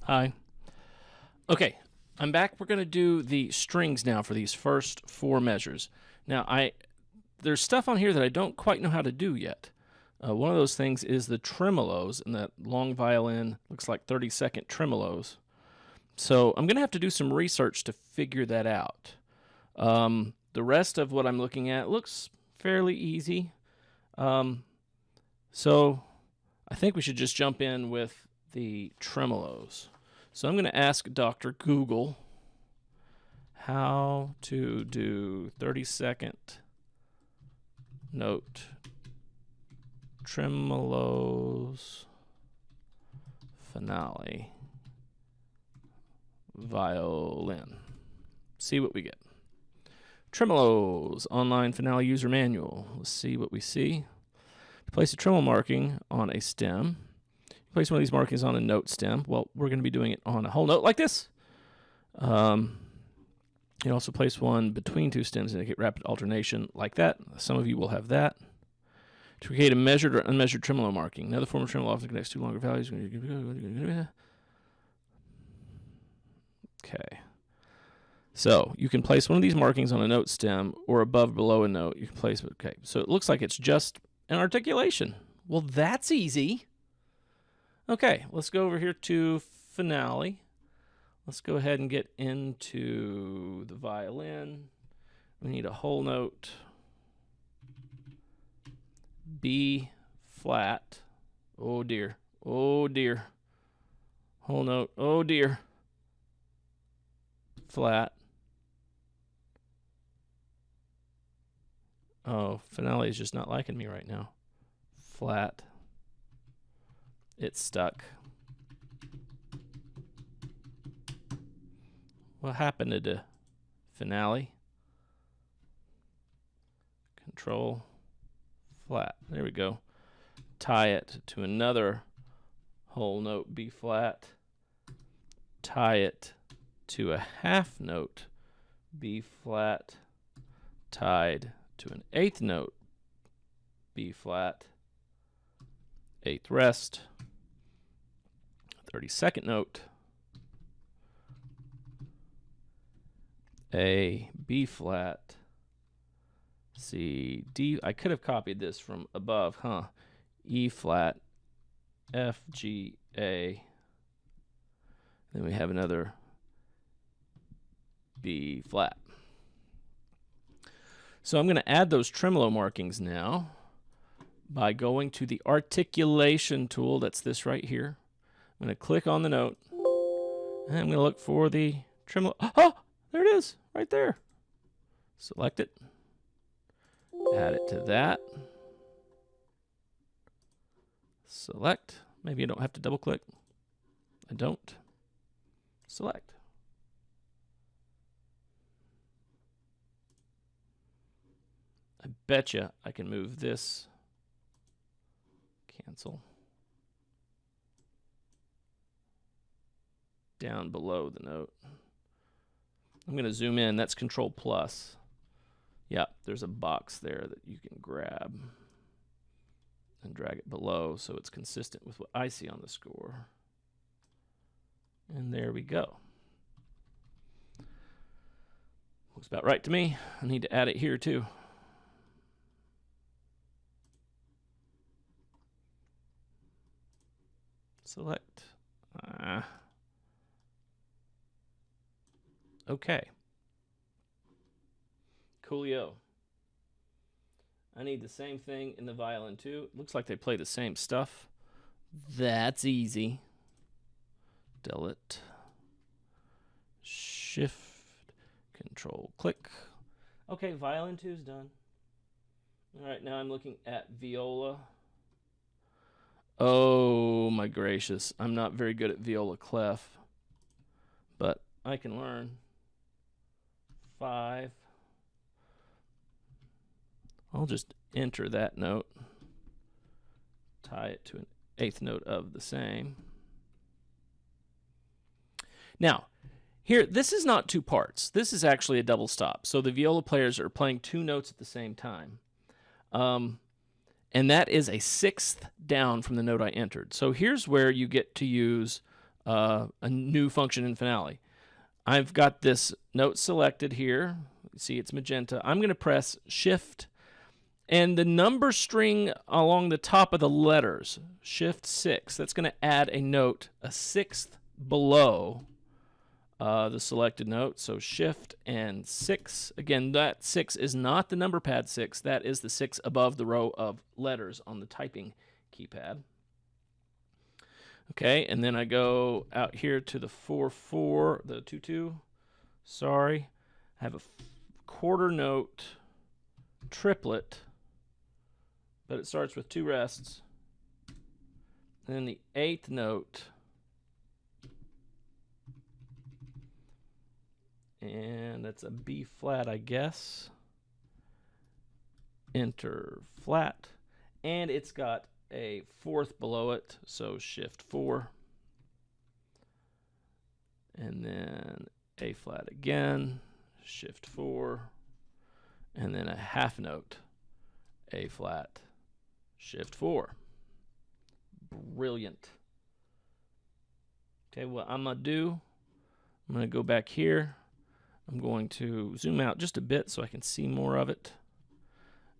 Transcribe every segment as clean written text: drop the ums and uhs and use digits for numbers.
Hi. Okay, I'm back. We're going to do the strings now for these first four measures. Now, there's stuff on here that I don't quite know how to do yet. One of those things is the tremolos, and that long violin looks like 30-second tremolos. So I'm going to have to do some research to figure that out. The rest of what I'm looking at looks fairly easy. So I think we should just jump in with the tremolos. So I'm going to ask Dr. Google how to do 30-second note tremolos finale violin. See what we get. Tremolos online finale user manual. Let's see what we see. To place a tremolo marking on a stem, place one of these markings on a note stem. Well, we're going to be doing it on a whole note like this. You also place one between two stems to indicate rapid alternation like that. Some of you will have that. To create a measured or unmeasured tremolo marking. Another form of tremolo often connects two longer values. Okay. So you can place one of these markings on a note stem or above or below a note. You can place it. Okay. So it looks like it's just an articulation. Well, that's easy. Okay, let's go over here to finale. Let's go ahead and get into the violin. We need a whole note, B flat. Oh dear, oh dear. Whole note, oh dear. Flat. Oh, finale is just not liking me right now. Flat. It's stuck. What happened to the finale? Control flat. There we go. Tie it to another whole note B flat. Tie it to a half note B flat. Tied to an eighth note B flat. Eighth rest. 32nd note, A, B flat, C, D. I could have copied this from above, huh? E flat, F, G, A. Then we have another B flat. So I'm going to add those tremolo markings now by going to the articulation tool. That's this right here. I'm going to click on the note, and I'm going to look for the tremolo. Oh, there it is, right there. Select it, add it to that. Select. Maybe you don't have to double click. I don't. Select. I betcha I can move this. Cancel. Down below the note. I'm going to zoom in. That's Control plus. Yep, there's a box there that you can grab and drag it below so it's consistent with what I see on the score. And there we go. Looks about right to me. I need to add it here too. Select. Okay. Coolio. I need the same thing in the violin too. It looks like they play the same stuff. That's easy. Delete. Shift. Control click. Okay, violin 2 is done. All right, now I'm looking at viola. Oh my gracious. I'm not very good at viola clef, but I can learn. 5. I'll just enter that note, tie it to an eighth note of the same. Now, here, this is not two parts. This is actually a double stop. So the viola players are playing two notes at the same time. And that is a sixth down from the note I entered. So here's where you get to use a new function in Finale. I've got this note selected here. See, it's magenta. I'm going to press Shift and the number string along the top of the letters, Shift 6. That's going to add a note, a sixth below the selected note. So Shift and 6. Again, that 6 is not the number pad 6. That is the 6 above the row of letters on the typing keypad. Okay, and then I go out here to the 4/4, the 2/2. Sorry, I have a quarter note triplet, but it starts with 2 rests. And then the 8th note, and that's a B flat, I guess. Enter flat, and it's got a 4th below it, so Shift 4, and then A flat again, Shift 4, and then a half note, A flat, Shift 4. Brilliant. Okay, what I'm going to do, I'm going to go back here. I'm going to zoom out just a bit so I can see more of it.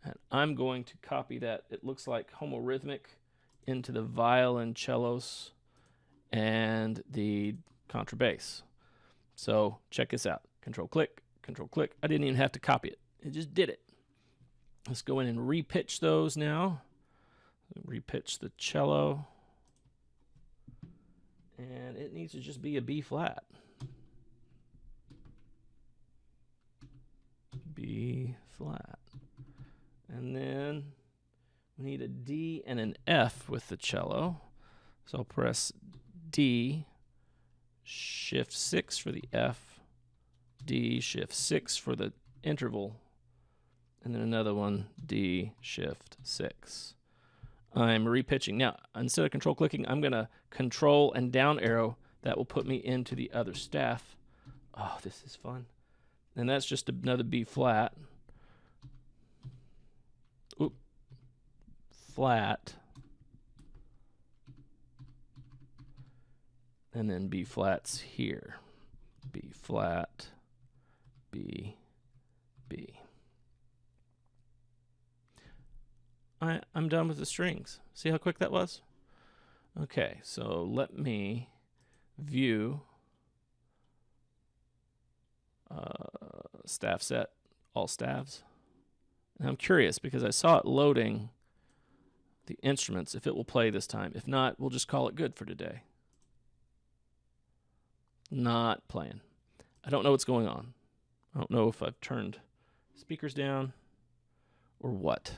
And I'm going to copy that, it looks like homorhythmic, into the violoncellos and the contrabass. So check this out. Control click, Control click. I didn't even have to copy it. It just did it. Let's go in and repitch those now. Repitch the cello. And it needs to just be a B flat. B flat. And then we need a D and an F with the cello. So I'll press D, Shift 6 for the F, D, Shift 6 for the interval, and then another one, D, Shift 6. I'm repitching. Now, instead of control clicking, I'm going to control and down arrow. That will put me into the other staff. Oh, this is fun. And that's just another B flat. Oop. Flat. And then B flats here. B flat, B, B. I'm done with the strings. See how quick that was? Okay, so let me view staff set, all staffs. And I'm curious because I saw it loading the instruments, if it will play this time. If not, we'll just call it good for today. Not playing. I don't know what's going on. I don't know if I've turned speakers down or what.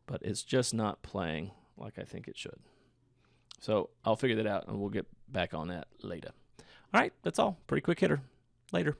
But it's just not playing like I think it should. So I'll figure that out and we'll get back on that later. All right, that's all. Pretty quick hitter. Later.